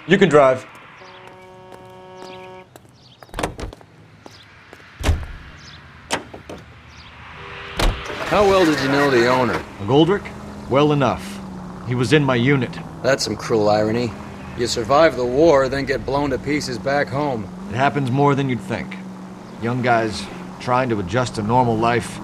You can drive. How well did you know the owner? Goldrick? Well enough. He was in my unit. That's some cruel irony. You survive the war, then get blown to pieces back home. It happens more than you'd think. Young guys trying to adjust to normal life,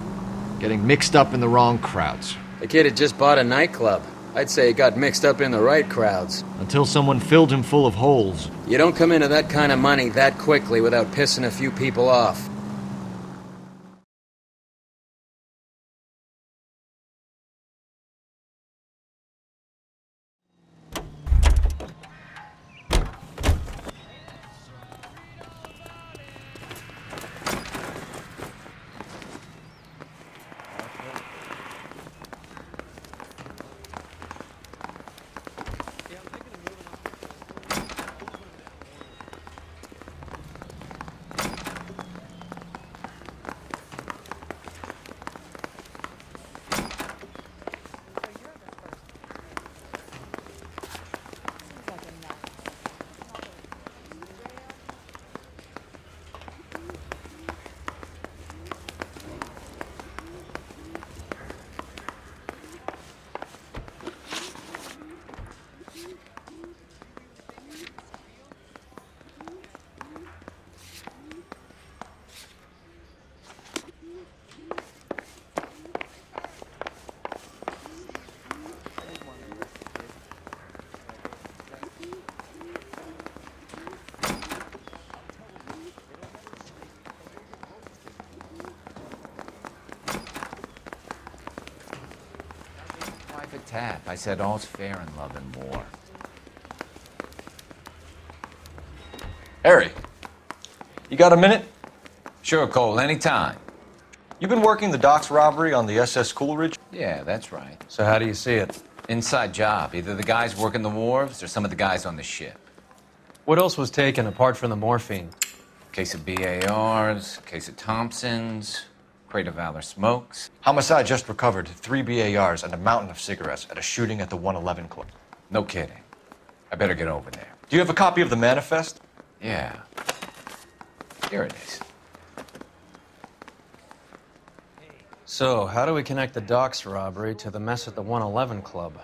getting mixed up in the wrong crowds. The kid had just bought a nightclub. I'd say he got mixed up in the right crowds. Until someone filled him full of holes. You don't come into that kind of money that quickly without pissing a few people off. Tap. I said all's fair in love and war. Harry, you got a minute? Sure, Cole, anytime. You've been working the docks robbery on the SS Coleridge? Yeah, that's right. So how do you see it? Inside job. Either the guys working the wharves or some of the guys on the ship. What else was taken apart from the morphine? Case of BARs, case of Thompsons, crate of Valor smokes. Homicide just recovered 3 BARs and a mountain of cigarettes at a shooting at the 111 Club. No kidding. I better get over there. Do you have a copy of the manifest? Yeah. Here it is. So, how do we connect the docks robbery to the mess at the 111 Club?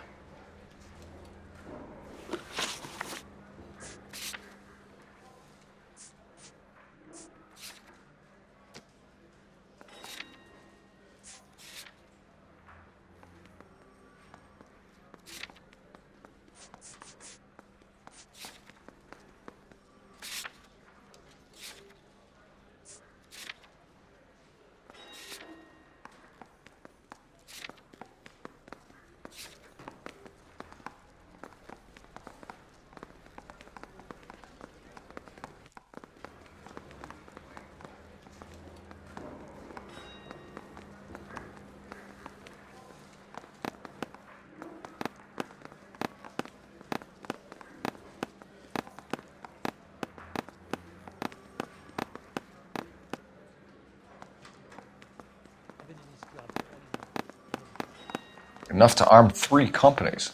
Enough to arm 3 companies.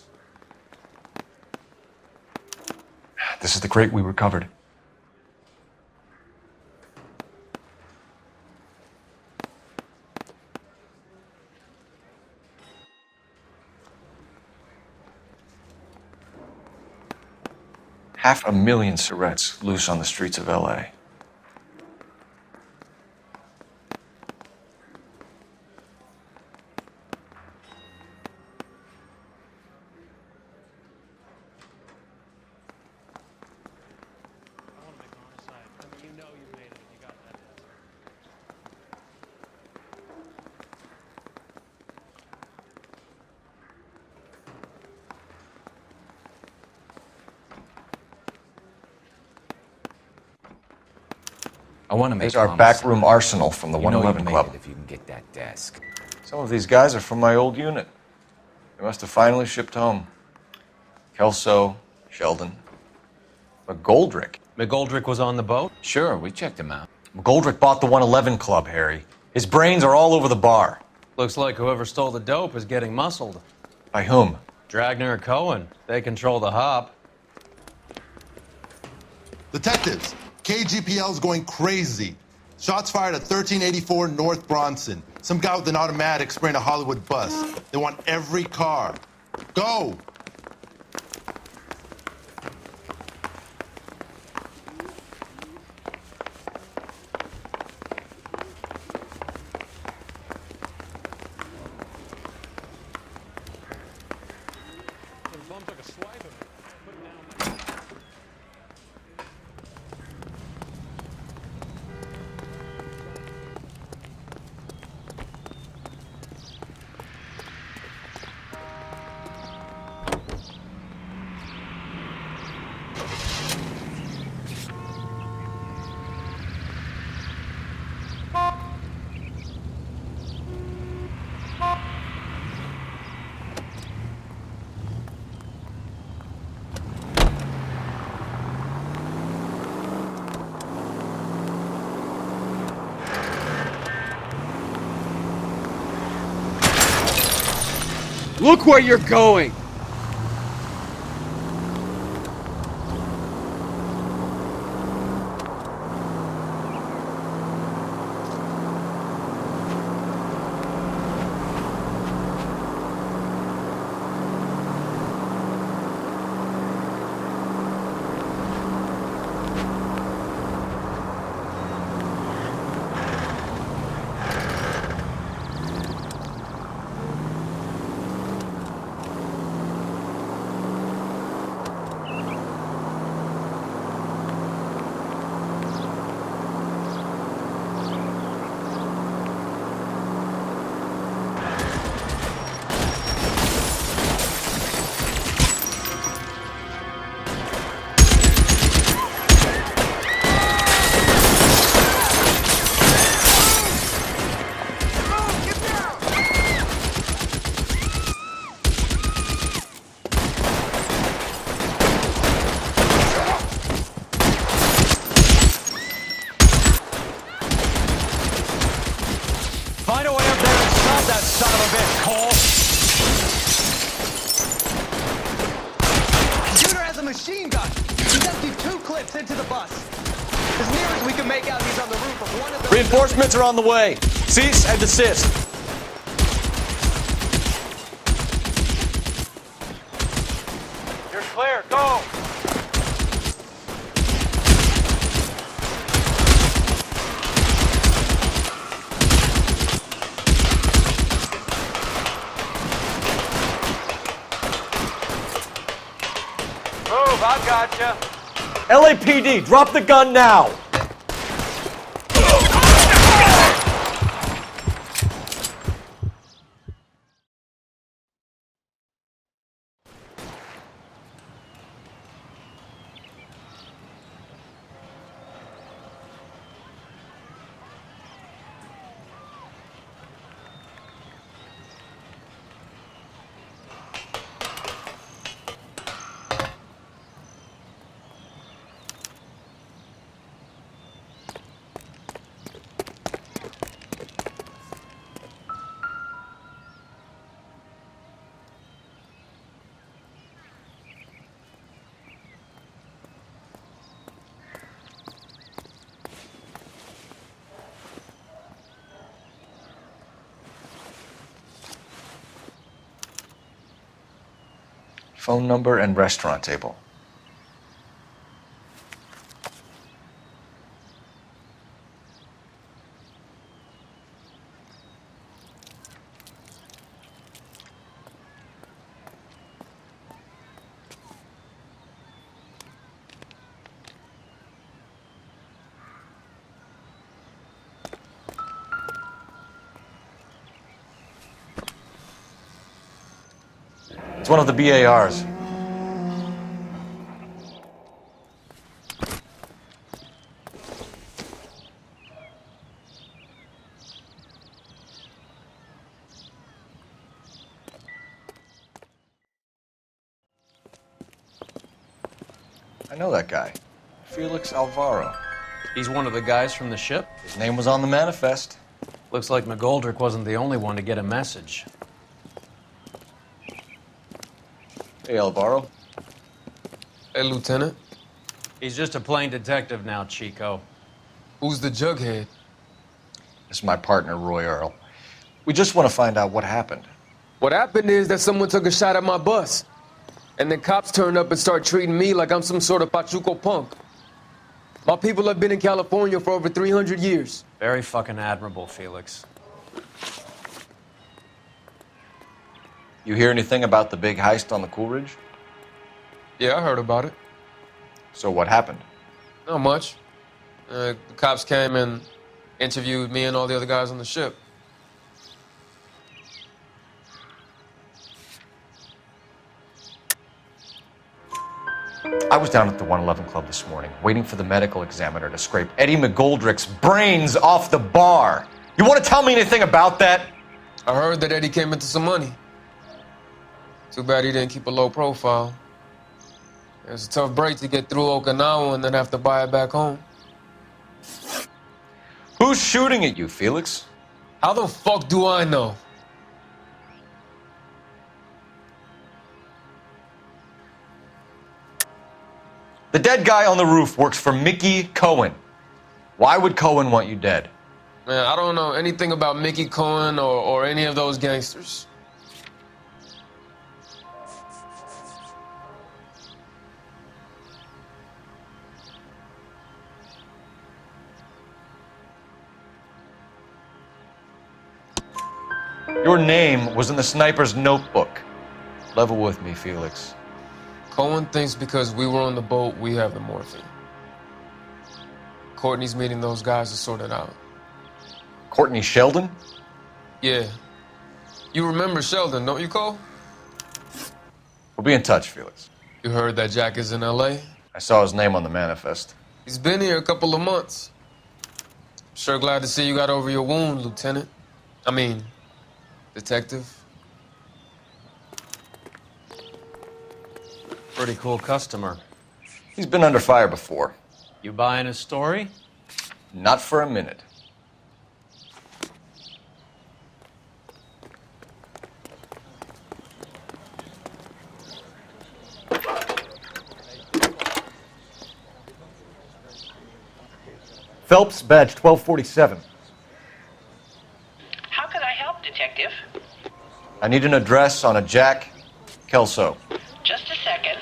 This is the crate we recovered. $500,000 cigarettes loose on the streets of LA. I want to make There's our backroom arsenal from the You know 111 you Club. make it if you can get that desk. Some of these guys are from my old unit. They must have finally shipped home. Kelso, Sheldon, McGoldrick. McGoldrick was on the boat? Sure, we checked him out. McGoldrick bought the 111 Club, Harry. His brains are all over the bar. Looks like whoever stole the dope is getting muscled. By whom? Dragner or Cohen. They control the hop. Detectives, KGPL's going crazy. Shots fired at 1384 North Bronson. Some guy with an automatic spraying a Hollywood bus. They want every car. Go! Look where you're going! Find a way up there and stop that son of a bitch, Cole! Shooter has a machine gun. He just threw 2 clips into the bus. As near as we can make out, he's on the roof of one of the... Reinforcements are on the way. Cease and desist. You're clear. Go! Move, I gotcha. LAPD, drop the gun now! Phone number and restaurant table. It's one of the BARs. I know that guy. Felix Alvaro. He's one of the guys from the ship? His name was on the manifest. Looks like McGoldrick wasn't the only one to get a message. Hey, Alvaro. Hey, Lieutenant. He's just a plain detective now, Chico. Who's the jughead? This is my partner, Roy Earl. We just want to find out what happened. What happened is that someone took a shot at my bus. And then cops turned up and start treating me like I'm some sort of Pachuco punk. My people have been in California for over 300 years. Very fucking admirable, Felix. You hear anything about the big heist on the Coolidge? Yeah, I heard about it. So what happened? Not much. The cops came and interviewed me and all the other guys on the ship. I was down at the 111 Club this morning, waiting for the medical examiner to scrape Eddie McGoldrick's brains off the bar. You want to tell me anything about that? I heard that Eddie came into some money. Too bad he didn't keep a low profile. It was a tough break to get through Okinawa and then have to buy it back home. Who's shooting at you, Felix? How the fuck do I know? The dead guy on the roof works for Mickey Cohen. Why would Cohen want you dead? Man, I don't know anything about Mickey Cohen or any of those gangsters. Your name was in the sniper's notebook. Level with me, Felix. Cohen thinks because we were on the boat, we have the morphine. Courtney's meeting those guys to sort it out. Courtney Sheldon? Yeah. You remember Sheldon, don't you, Cole? We'll be in touch, Felix. You heard that Jack is in L.A.? I saw his name on the manifest. He's been here a couple of months. Sure glad to see you got over your wound, Lieutenant. I mean, Detective. Pretty cool customer. He's been under fire before. You buying his story? Not for a minute. Phelps, badge 1247. How can I help, Detective? I need an address on a Jack Kelso. Just a second.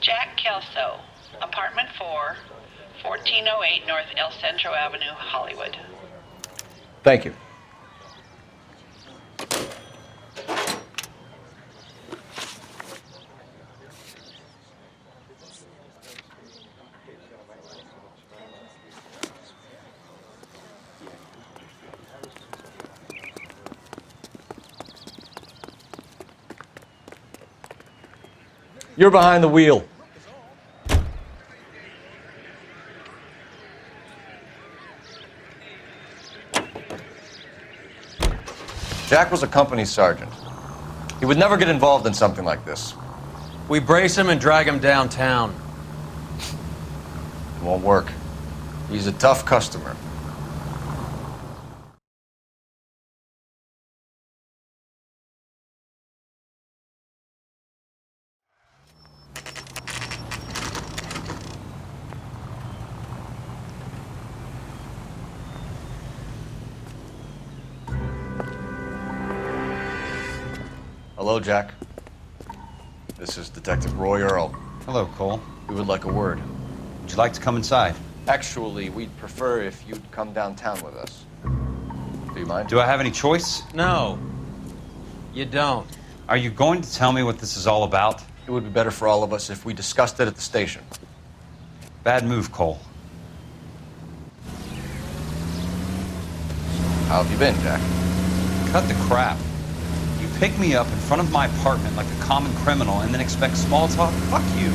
Jack Kelso, apartment 4, 1408 North El Centro Avenue, Hollywood. Thank you. You're behind the wheel. Jack was a company sergeant. He would never get involved in something like this. We brace him and drag him downtown. It won't work. He's a tough customer. Hello, Jack. This is Detective Roy Earl. Hello, Cole. We would like a word. Would you like to come inside? Actually, we'd prefer if you'd come downtown with us. Do you mind? Do I have any choice? No, you don't. Are you going to tell me what this is all about? It would be better for all of us if we discussed it at the station. Bad move, Cole. How have you been, Jack? Cut the crap. You pick me up in front of my apartment like a common criminal and then expect small talk? Fuck you.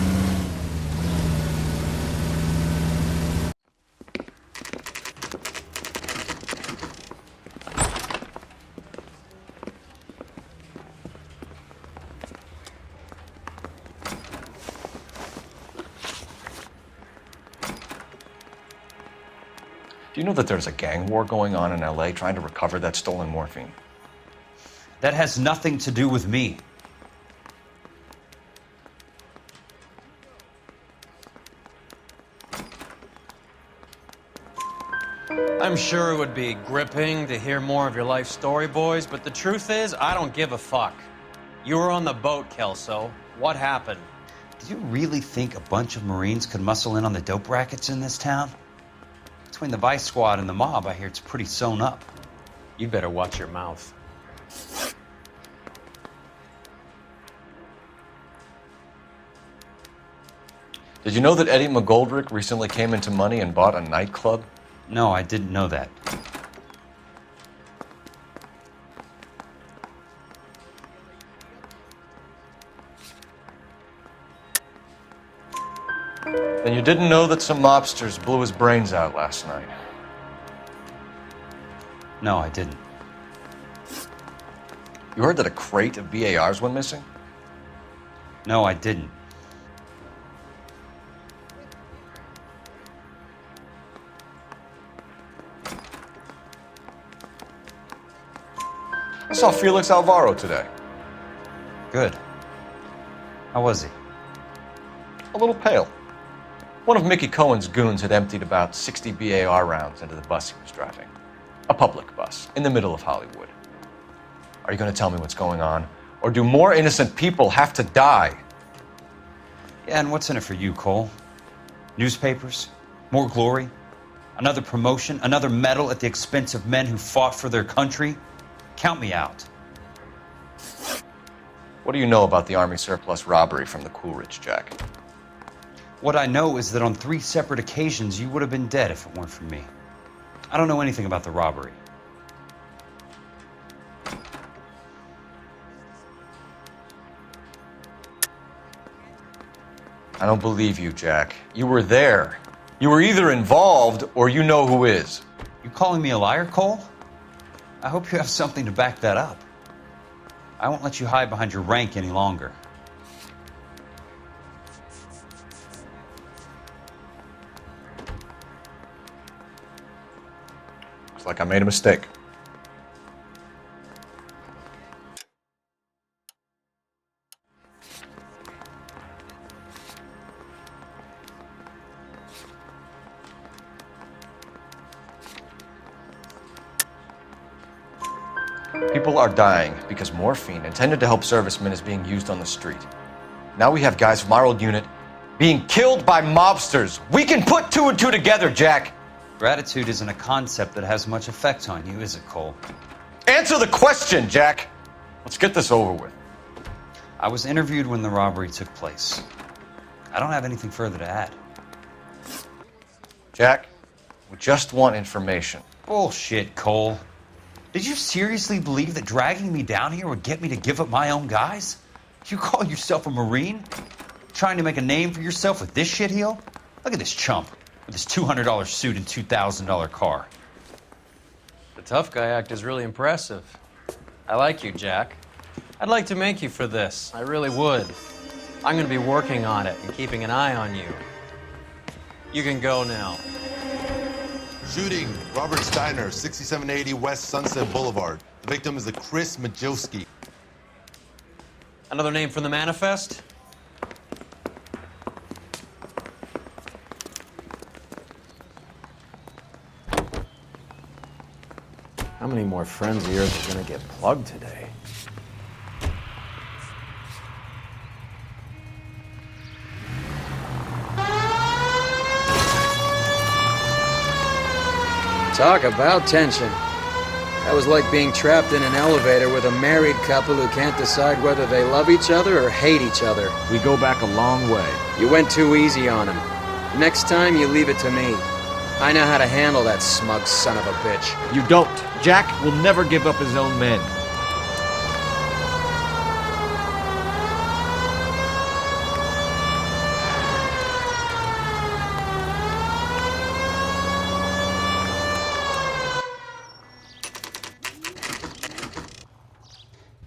Do you know that there's a gang war going on in LA trying to recover that stolen morphine? That has nothing to do with me. I'm sure it would be gripping to hear more of your life story, boys, but the truth is, I don't give a fuck. You were on the boat, Kelso. What happened? Do you really think a bunch of Marines could muscle in on the dope rackets in this town? Between the Vice Squad and the mob, I hear it's pretty sewn up. You better watch your mouth. Did you know that Eddie McGoldrick recently came into money and bought a nightclub? No, I didn't know that. And you didn't know that some mobsters blew his brains out last night? No, I didn't. You heard that a crate of BARs went missing? No, I didn't. I saw Felix Alvaro today. Good. How was he? A little pale. One of Mickey Cohen's goons had emptied about 60 BAR rounds into the bus he was driving. A public bus, in the middle of Hollywood. Are you going to tell me what's going on? Or do more innocent people have to die? Yeah, and what's in it for you, Cole? Newspapers? More glory? Another promotion? Another medal at the expense of men who fought for their country? Count me out. What do you know about the Army surplus robbery from the Coolidge, Jack? What I know is that on 3 separate occasions you would have been dead if it weren't for me. I don't know anything about the robbery. I don't believe you, Jack. You were there. You were either involved or you know who is. You calling me a liar, Cole? I hope you have something to back that up. I won't let you hide behind your rank any longer. Looks like I made a mistake. People are dying because morphine intended to help servicemen is being used on the street. Now we have guys from our old unit being killed by mobsters. We can put 2 and 2 together, Jack. Gratitude isn't a concept that has much effect on you, is it, Cole? Answer the question, Jack. Let's get this over with. I was interviewed when the robbery took place. I don't have anything further to add. Jack, we just want information. Bullshit, Cole. Did you seriously believe that dragging me down here would get me to give up my own guys? You call yourself a Marine? Trying to make a name for yourself with this shitheel? Look at this chump with his $200 suit and $2,000 car. The tough guy act is really impressive. I like you, Jack. I'd like to make you for this. I really would. I'm going to be working on it and keeping an eye on you. You can go now. Shooting, Robert Steiner, 6780 West Sunset Boulevard. The victim is a Chris Majowski. Another name from the manifest? How many more friends of yours are going to get plugged today? Talk about tension. That was like being trapped in an elevator with a married couple who can't decide whether they love each other or hate each other. We go back a long way. You went too easy on him. Next time, you leave it to me. I know how to handle that smug son of a bitch. You don't. Jack will never give up his own men.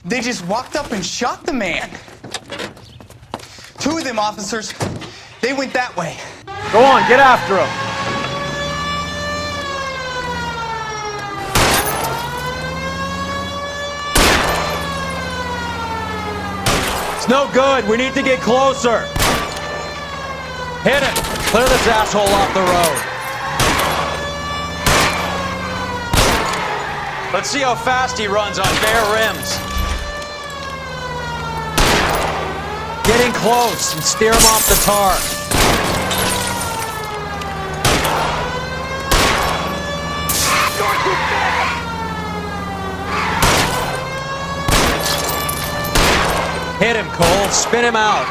They just walked up and shot the man. 2 of them officers, they went that way. Go on, get after him. It's no good. We need to get closer. Hit it. Clear this asshole off the road. Let's see how fast he runs on bare rims. Get in close and steer him off the tar. Hit him, Cole. Spin him out.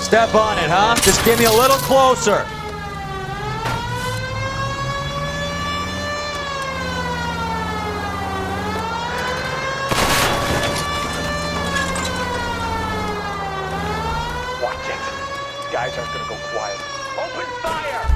Step on it, huh? Just give me a little closer. Watch it. These guys aren't gonna go quiet. Open fire!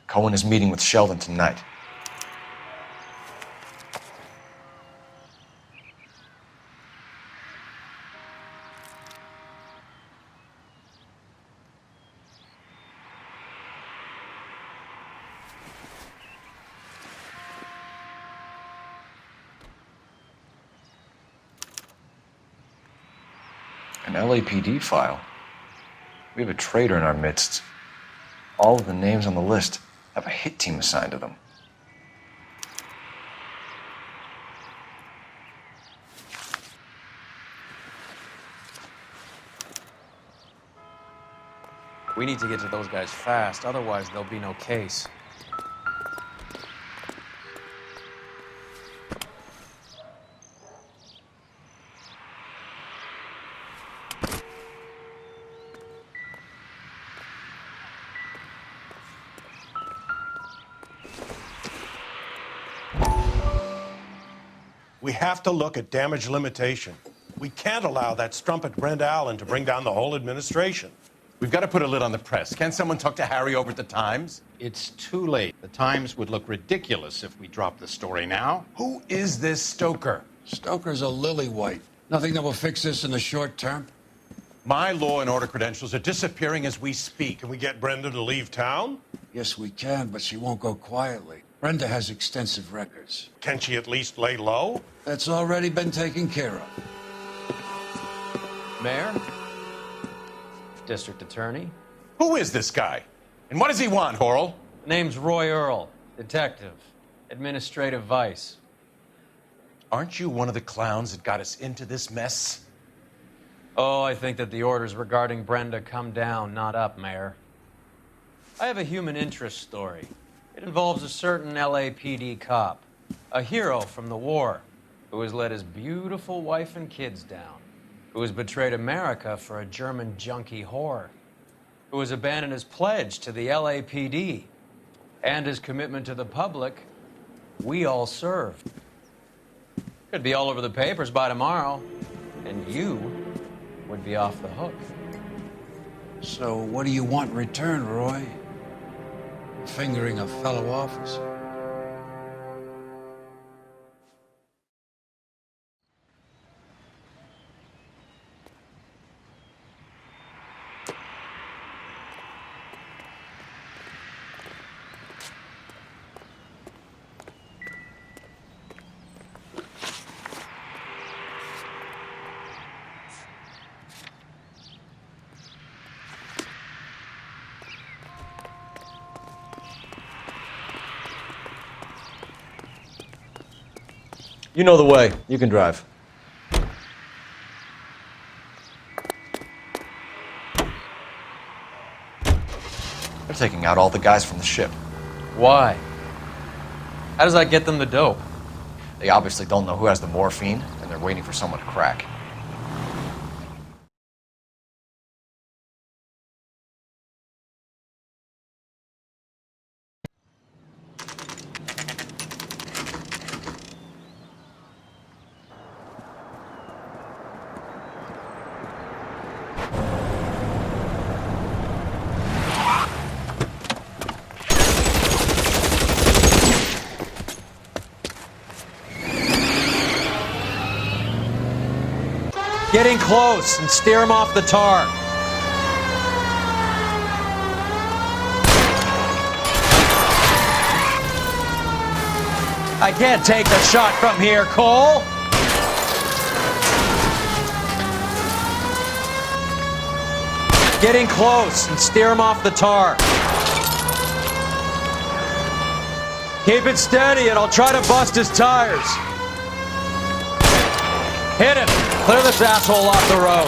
Cohen is meeting with Sheldon tonight. An LAPD file. We have a traitor in our midst. All of the names on the list have a hit team assigned to them. We need to get to those guys fast, otherwise there'll be no case. We have to look at damage limitation. We can't allow that strumpet Brent Allen to bring down the whole administration. We've got to put a lid on the press. Can someone talk to Harry over at the Times? It's too late. The Times would look ridiculous if we dropped the story now. Who is this Stoker? Stoker's a lily-white. Nothing that will fix this in the short term. My law and order credentials are disappearing as we speak. Can we get Brenda to leave town? Yes, we can, but she won't go quietly. Brenda has extensive records. Can she at least lay low? That's already been taken care of. Mayor? District Attorney? Who is this guy? And what does he want, Horrell? Name's Roy Earl, detective, administrative vice. Aren't you one of the clowns that got us into this mess? Oh, I think that the orders regarding Brenda come down, not up, Mayor. I have a human interest story. It involves a certain LAPD cop, a hero from the war, who has let his beautiful wife and kids down, who has betrayed America for a German junkie whore, who has abandoned his pledge to the LAPD and his commitment to the public we all served. Could be all over the papers by tomorrow, and you would be off the hook. So what do you want in return, Roy? Fingering a fellow officer? You know the way. You can drive. They're taking out all the guys from the ship. Why? How does that get them the dope? They obviously don't know who has the morphine, and they're waiting for someone to crack. Getting close and steer him off the tar. I can't take the shot from here, Cole. Getting close and steer him off the tar. Keep it steady and I'll try to bust his tires. Hit him. Clear this asshole off the road.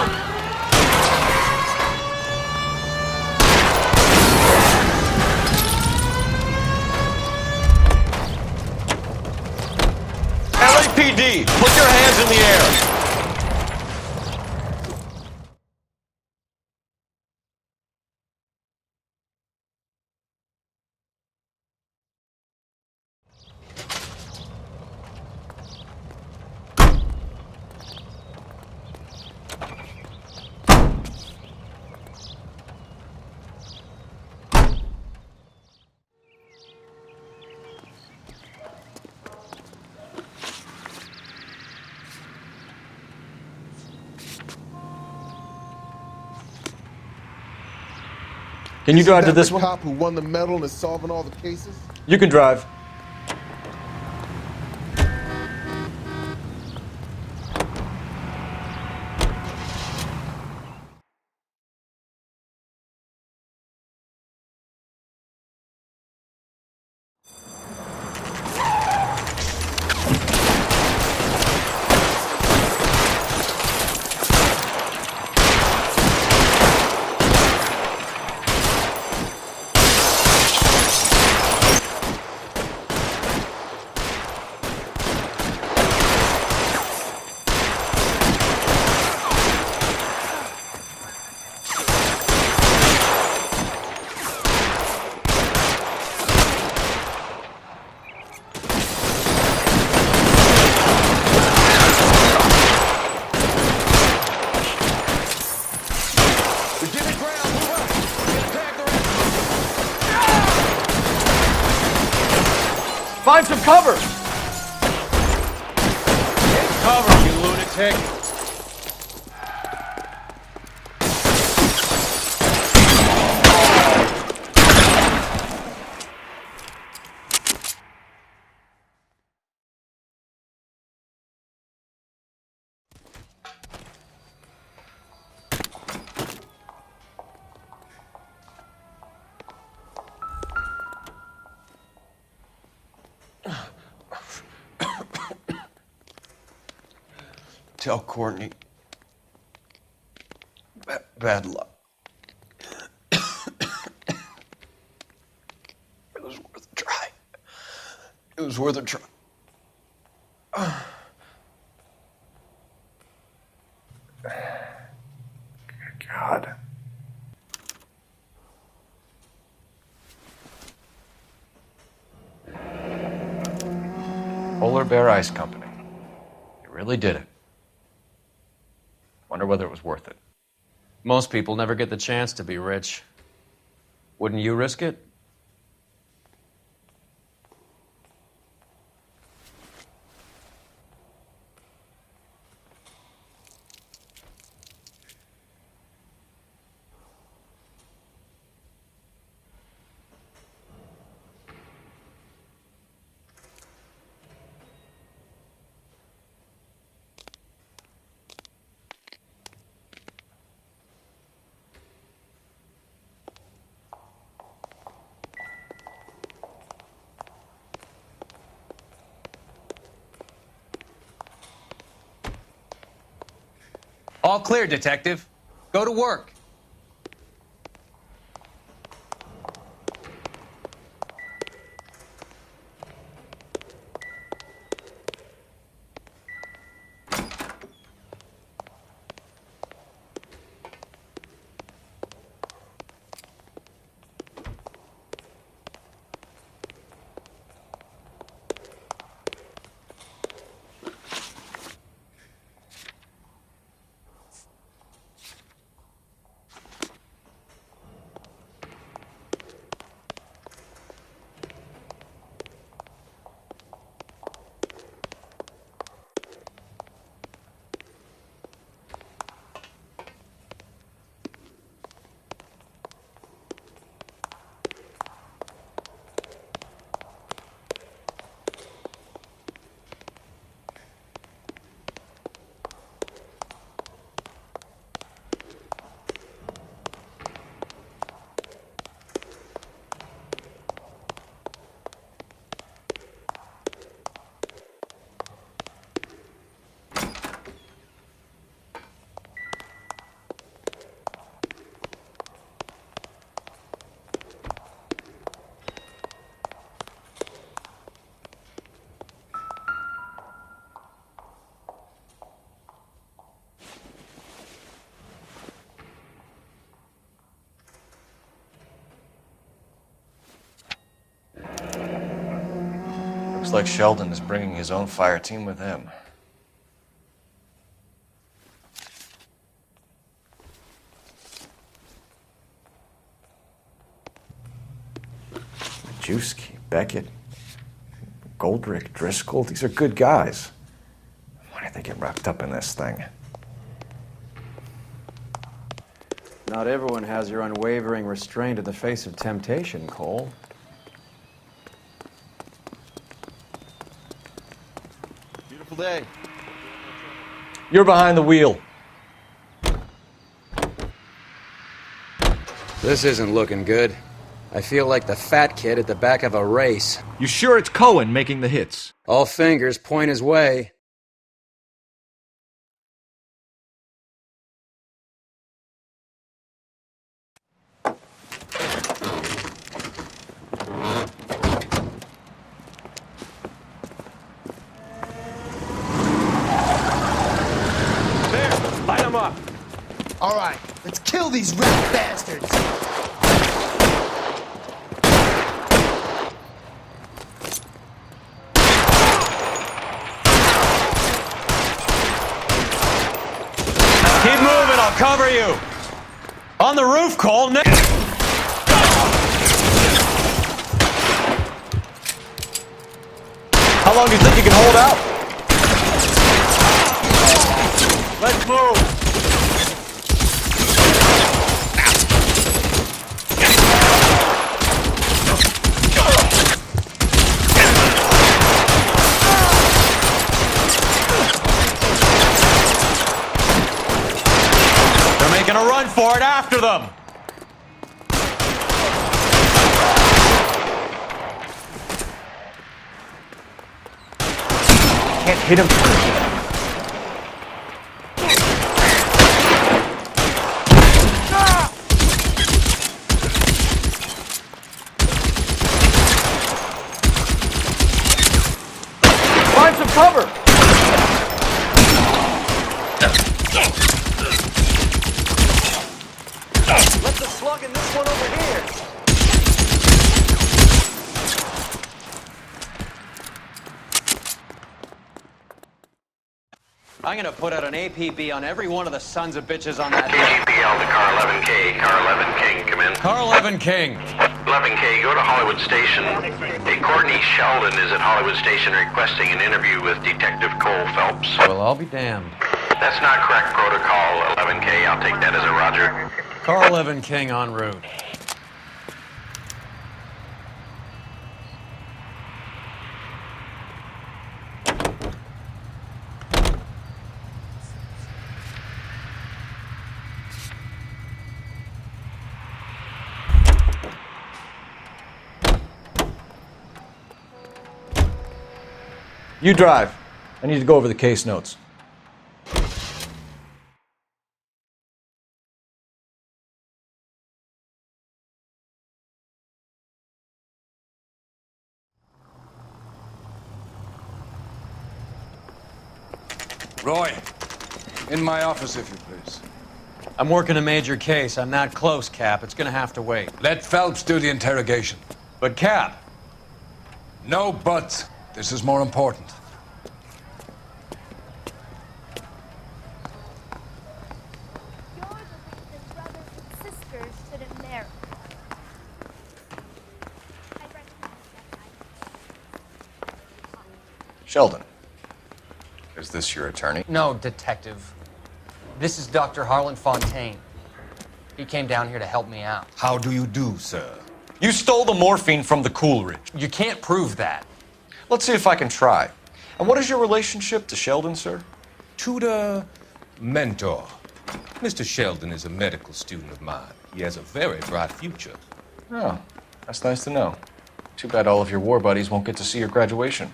LAPD, put your hands in the air. Can you drive to this one? Cop who won the medal and is solving all the cases? You can drive. Find some cover! Take cover, you lunatic! Tell Courtney. Bad luck. It was worth a try. It was worth a try. God. Polar Bear Ice Company. You really did it. Wonder whether it was worth it. Most people never get the chance to be rich. Wouldn't you risk it? All clear, Detective. Go to work. Looks like Sheldon is bringing his own fire team with him. Majewski, Beckett, Goldrick, Driscoll, these are good guys. Why did they get wrapped up in this thing? Not everyone has your unwavering restraint in the face of temptation, Cole. Beautiful day. You're behind the wheel. This isn't looking good. I feel like the fat kid at the back of a race. You sure it's Cohen making the hits? All fingers point his way. Light them up. All right, let's kill these rat bastards. Keep moving, I'll cover you. On the roof, Cole. How long do you think you can hold out? Let's move. They're making a run for it after them. Can't hit him. Find some cover. Let the slug in this one over here. I'm gonna put out an APB on every one of the sons of bitches on that. KGPL to car 11K. Car 11 King, come in. Car 11 King. 11K, go to Hollywood Station. Hey, Courtney Sheldon is at Hollywood Station requesting an interview with Detective Cole Phelps. Well, I'll be damned. That's not correct protocol, 11K. I'll take that as a roger. Car 11 King en route. You drive. I need to go over the case notes. Roy, in my office, if you please. I'm working a major case. I'm not close, Cap. It's gonna have to wait. Let Phelps do the interrogation. But, Cap. No buts. This is more important. You're the reason brothers and sisters shouldn't marry. I recognize that. Sheldon, is this your attorney? No, Detective. This is Dr. Harlan Fontaine. He came down here to help me out. How do you do, sir? You stole the morphine from the Coolidge. You can't prove that. Let's see if I can try. And what is your relationship to Sheldon, sir? Tutor, mentor. Mr. Sheldon is a medical student of mine. He has a very bright future. Oh, that's nice to know. Too bad all of your war buddies won't get to see your graduation.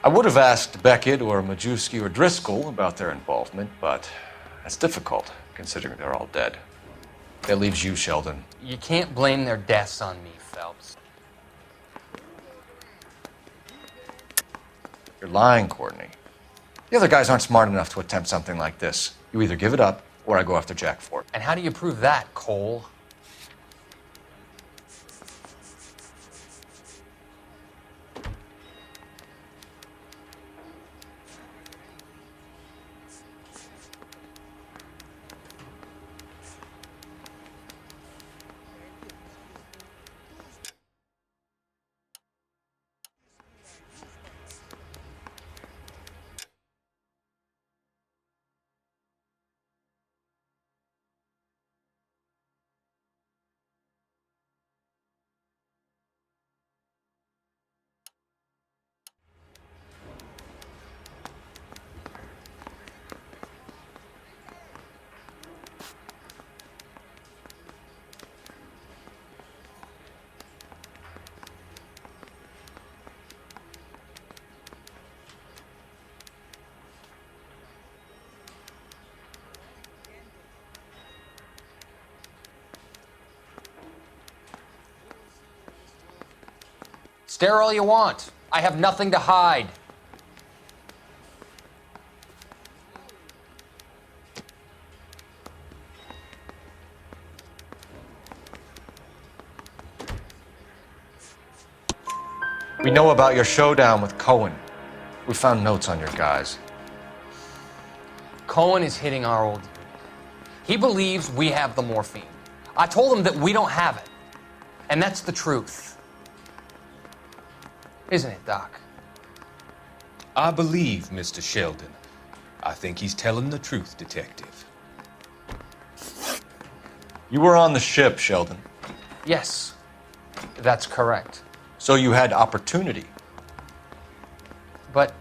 I would have asked Beckett or Majewski or Driscoll about their involvement, but that's difficult, considering they're all dead. That leaves you, Sheldon. You can't blame their deaths on me, Phelps. You're lying, Courtney. The other guys aren't smart enough to attempt something like this. You either give it up, or I go after Jack for it. And how do you prove that, Cole? Stare all you want. I have nothing to hide. We know about your showdown with Cohen. We found notes on your guys. Cohen is hitting our old dude. He believes we have the morphine. I told him that we don't have it. And that's the truth. Isn't it, Doc? I believe Mr. Sheldon. I think he's telling the truth, Detective. You were on the ship, Sheldon. Yes, that's correct. So you had opportunity. But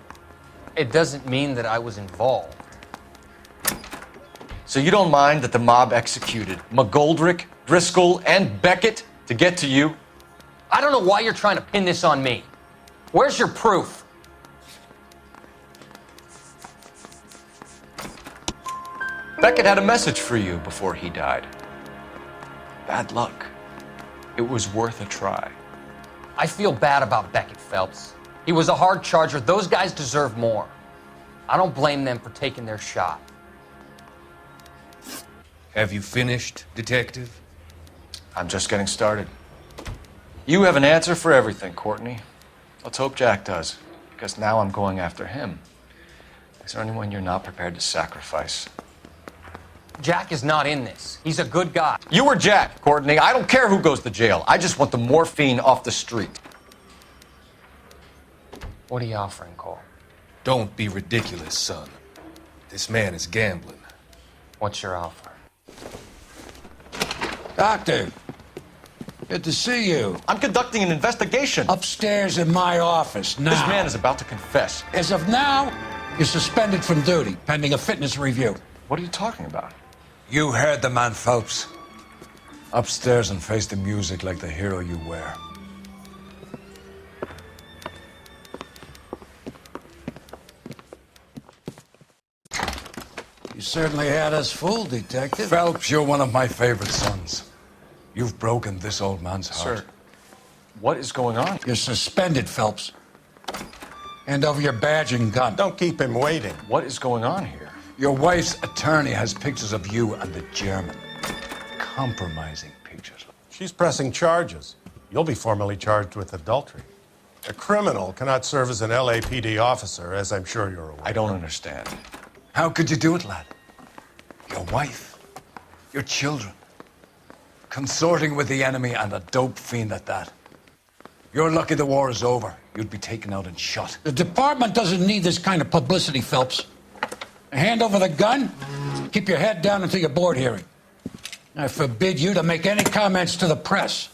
it doesn't mean that I was involved. So you don't mind that the mob executed McGoldrick, Driscoll, and Beckett to get to you? I don't know why you're trying to pin this on me. Where's your proof? Beckett had a message for you before he died. Bad luck. It was worth a try. I feel bad about Beckett, Phelps. He was a hard charger. Those guys deserve more. I don't blame them for taking their shot. Have you finished, Detective? I'm just getting started. You have an answer for everything, Courtney. Let's hope Jack does, because now I'm going after him. Is there anyone you're not prepared to sacrifice? Jack is not in this. He's a good guy. You were Jack, Courtney. I don't care who goes to jail. I just want the morphine off the street. What are you offering, Cole? Don't be ridiculous, son. This man is gambling. What's your offer? Doctor, good to see you. I'm conducting an investigation. Upstairs in my office now. This man is about to confess. As of now, you're suspended from duty, pending a fitness review. What are you talking about? You heard the man, Phelps. Upstairs and face the music like the hero you were. You certainly had us fooled, Detective. Phelps, you're one of my favorite sons. You've broken this old man's heart. Sir, what is going on? You're suspended, Phelps. Hand over your badge and gun. Don't keep him waiting. What is going on here? Your wife's attorney has pictures of you and the German. Compromising pictures. She's pressing charges. You'll be formally charged with adultery. A criminal cannot serve as an LAPD officer, as I'm sure you're aware. I don't understand. How could you do it, lad? Your wife, your children, consorting with the enemy and a dope fiend at that. You're lucky the war is over. You'd be taken out and shot. The department doesn't need this kind of publicity, Phelps. Hand over the gun, keep your head down until your board hearing. I forbid you to make any comments to the press.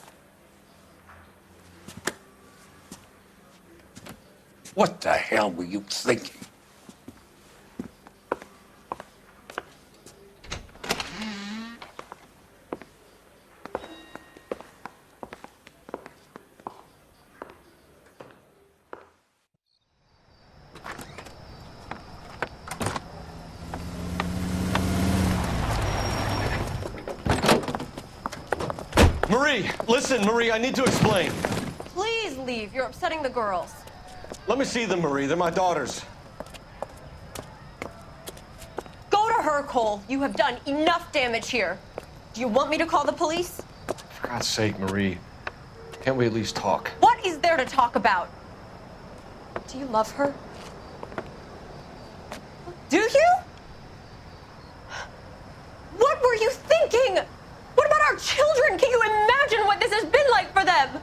What the hell were you thinking? Marie, listen, Marie, I need to explain. Please leave. You're upsetting the girls. Let me see them, Marie. They're my daughters. Go to her, Cole. You have done enough damage here. Do you want me to call the police? For God's sake, Marie. Can't we at least talk? What is there to talk about? Do you love her? Do you? What were you thinking? What about our children? Can you imagine what this has been like for them?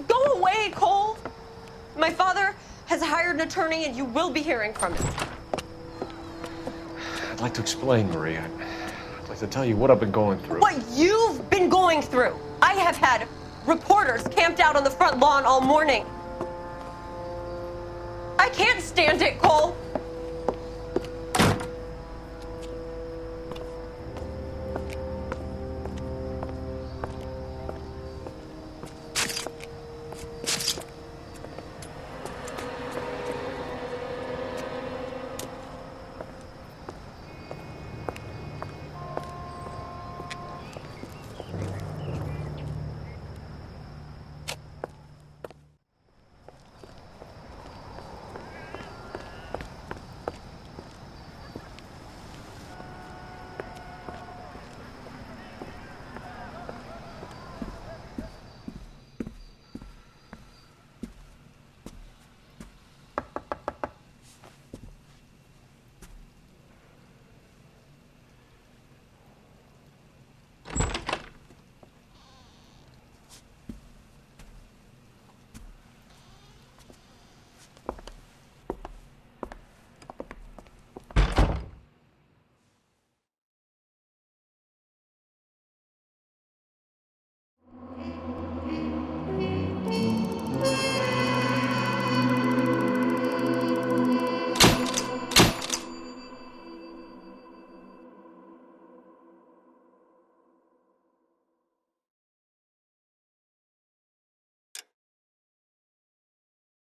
Go away, Cole. My father has hired an attorney and you will be hearing from him. I'd like to explain, Marie. I'd like to tell you what I've been going through. What you've been going through. I have had reporters camped out on the front lawn all morning. I can't stand it, Cole.